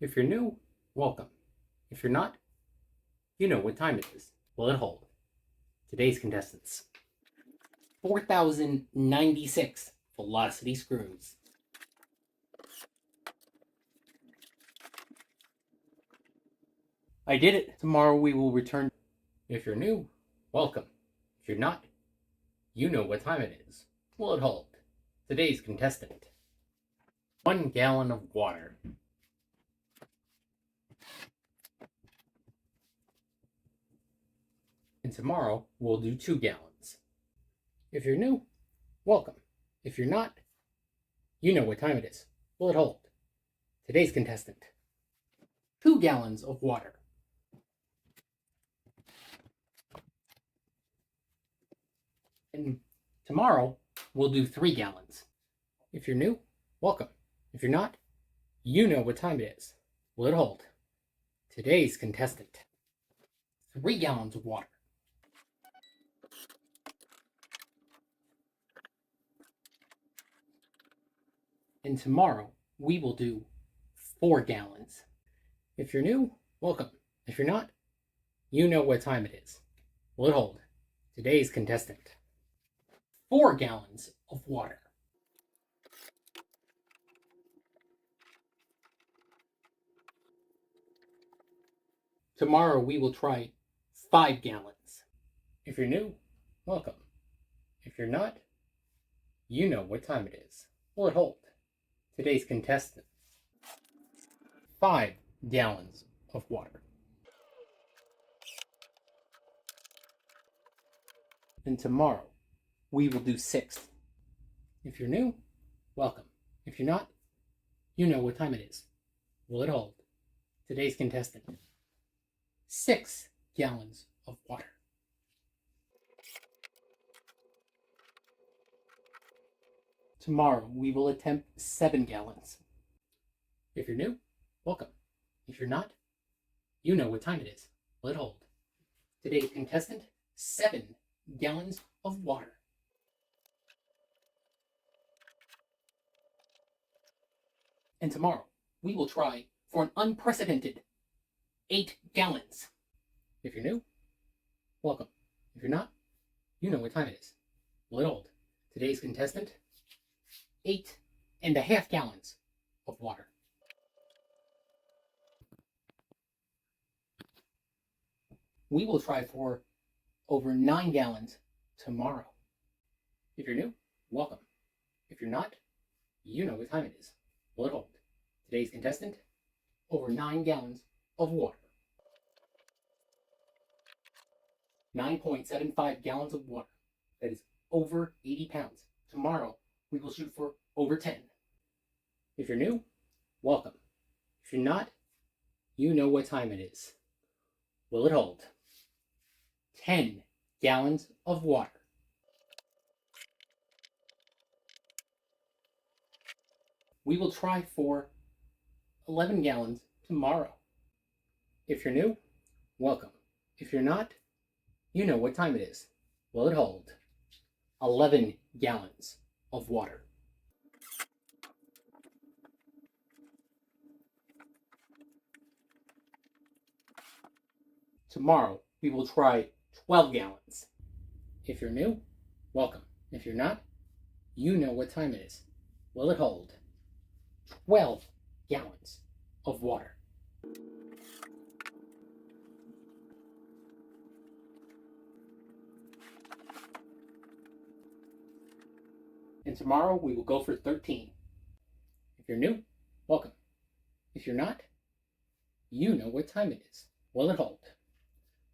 If you're new, welcome. If you're not, you know what time it is. Will it hold? Today's contestants: 4,096 velocity screws. I did it. Tomorrow we will return. If you're new, welcome. If you're not, you know what time it is. Will it hold? Today's contestant: 1 gallon of water. And tomorrow we'll do 2 gallons. If you're new, welcome. If you're not, you know what time it is. Will it hold? Today's contestant: 2 gallons of water. And tomorrow we'll do 3 gallons. If you're new, welcome. If you're not, you know what time it is. Will it hold? Today's contestant: 3 gallons of water. And tomorrow we will do 4 gallons. If you're new, welcome. If you're not, you know what time it is. Will it hold? Today's contestant: 4 gallons of water. Tomorrow we will try 5 gallons. If you're new, welcome. If you're not, you know what time it is. Will it hold? Today's contestant: 5 gallons of water. And tomorrow we will do 6. If you're new, welcome. If you're not, you know what time it is. Will it hold? Today's contestant: 6 gallons of water. Tomorrow we will attempt 7 gallons. If you're new, welcome. If you're not, you know what time it is. Will it hold? Today's contestant: 7 gallons of water. And tomorrow we will try for an unprecedented 8 gallons. If you're new, welcome. If you're not, you know what time it is. Will it hold? Today's contestant: 8.5 gallons of water. We will try for over 9 gallons tomorrow. If you're new, welcome. If you're not, you know what time it is. Will it hold? Today's contestant: over 9 gallons of water. 9.75 gallons of water. That is over 80 pounds. Tomorrow, we will shoot for over 10. If you're new, welcome. If you're not, you know what time it is. Will it hold? 10 gallons of water. We will try for 11 gallons tomorrow. If you're new, welcome. If you're not, you know what time it is. Will it hold? 11 gallons of water. Tomorrow, we will try 12 gallons. If you're new, welcome. If you're not, you know what time it is. Will it hold? 12 gallons of water. And tomorrow we will go for 13. If you're new, welcome. If you're not, you know what time it is. Will it hold?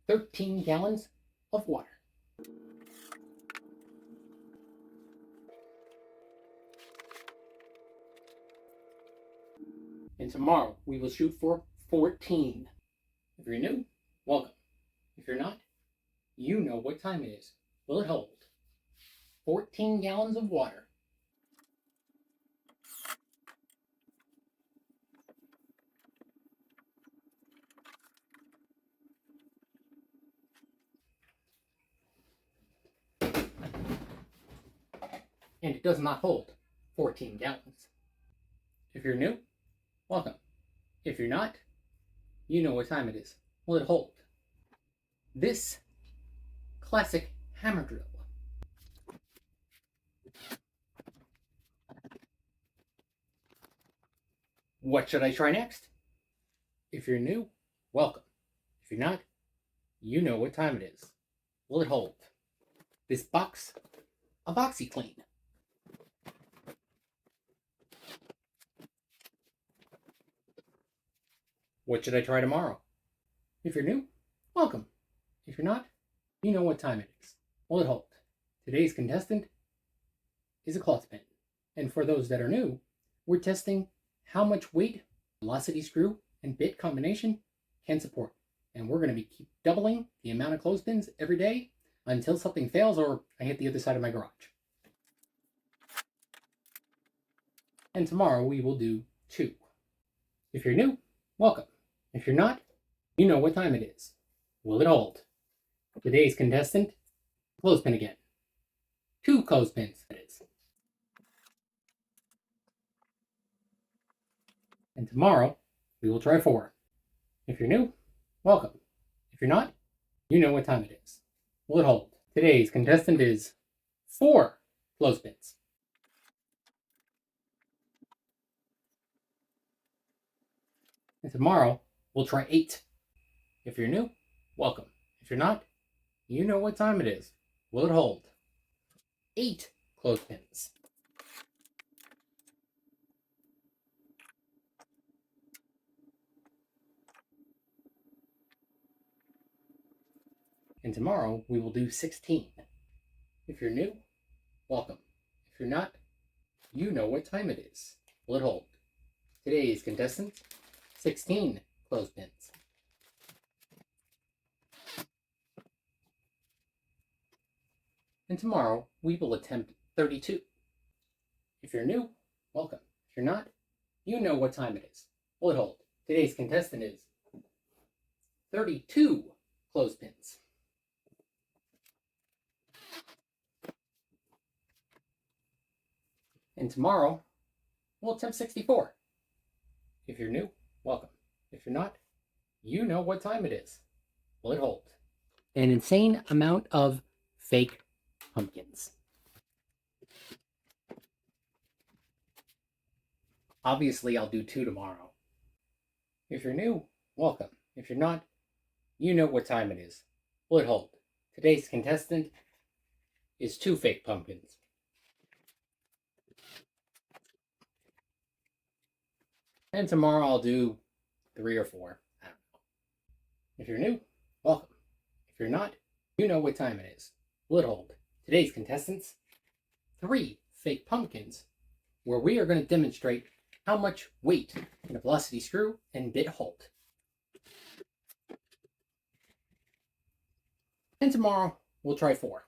13 gallons of water. And tomorrow we will shoot for 14. If you're new, welcome. If you're not, you know what time it is. Will it hold? 14 gallons of water. And it does not hold 14 gallons. If you're new, welcome. If you're not, you know what time it is. Will it hold? This classic hammer drill. What should I try next? If you're new, welcome. If you're not, you know what time it is. Will it hold? This box of OxyClean. What should I try tomorrow? If you're new, welcome. If you're not, you know what time it is. Will it hold? Today's contestant is a clothespin. And for those that are new, we're testing how much weight velocity screw and bit combination can support. And we're going to keep doubling the amount of clothespins every day until something fails or I hit the other side of my garage. And tomorrow we will do 2. If you're new, welcome. If you're not, you know what time it is. Will it hold? Today's contestant, clothespin again. 2 clothespins, that is. And tomorrow, we will try 4. If you're new, welcome. If you're not, you know what time it is. Will it hold? Today's contestant is 4 clothespins. And tomorrow, we'll try 8. If you're new, welcome. If you're not, you know what time it is. Will it hold? 8 clothespins. And tomorrow, we will do 16. If you're new, welcome. If you're not, you know what time it is. Will it hold? Today's contestant, 16 clothespins. And tomorrow, we will attempt 32. If you're new, welcome. If you're not, you know what time it is. Will it hold? Today's contestant is 32 clothespins. And tomorrow, we'll attempt 64. If you're new, welcome. If you're not, you know what time it is. Will it hold? An insane amount of fake pumpkins. Obviously, I'll do 2 tomorrow. If you're new, welcome. If you're not, you know what time it is. Will it hold? Today's contestant is 2 fake pumpkins. And tomorrow I'll do 3 or 4. I don't know. If you're new, welcome. If you're not, you know what time it is. Will it hold? Today's contestants, 3 fake pumpkins, where we are going to demonstrate how much weight can a velocity screw and bit hold. And tomorrow, we'll try 4.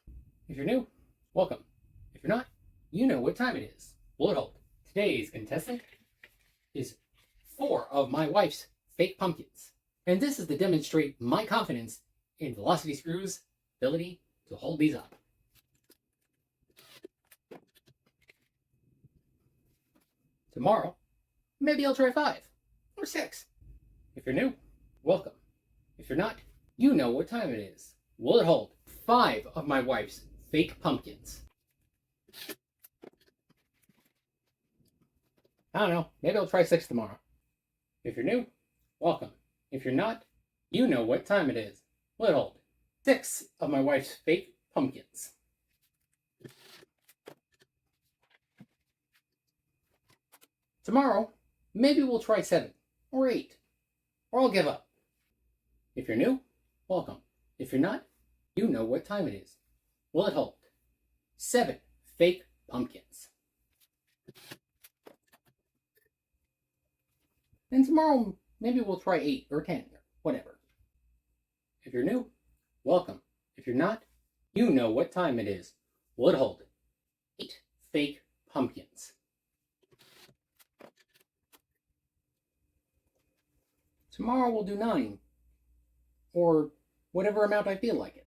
If you're new, welcome. If you're not, you know what time it is. Will it hold? Today's contestant is 4 of my wife's fake pumpkins. And this is to demonstrate my confidence in velocity screws' ability to hold these up. Tomorrow, maybe I'll try 5 or 6. If you're new, welcome. If you're not, you know what time it is. Will it hold? 5 of my wife's fake pumpkins. I don't know, maybe I'll try 6 tomorrow. If you're new, welcome. If you're not, you know what time it is. Will it hold? 6 of my wife's fake pumpkins. Tomorrow, maybe we'll try 7 or 8, or I'll give up. If you're new, welcome. If you're not, you know what time it is. Will it hold? 7 fake pumpkins. And tomorrow, maybe we'll try 8 or 10, or whatever. If you're new, welcome. If you're not, you know what time it is. Will it hold? 8 fake pumpkins. Tomorrow we'll do 9, or whatever amount I feel like it.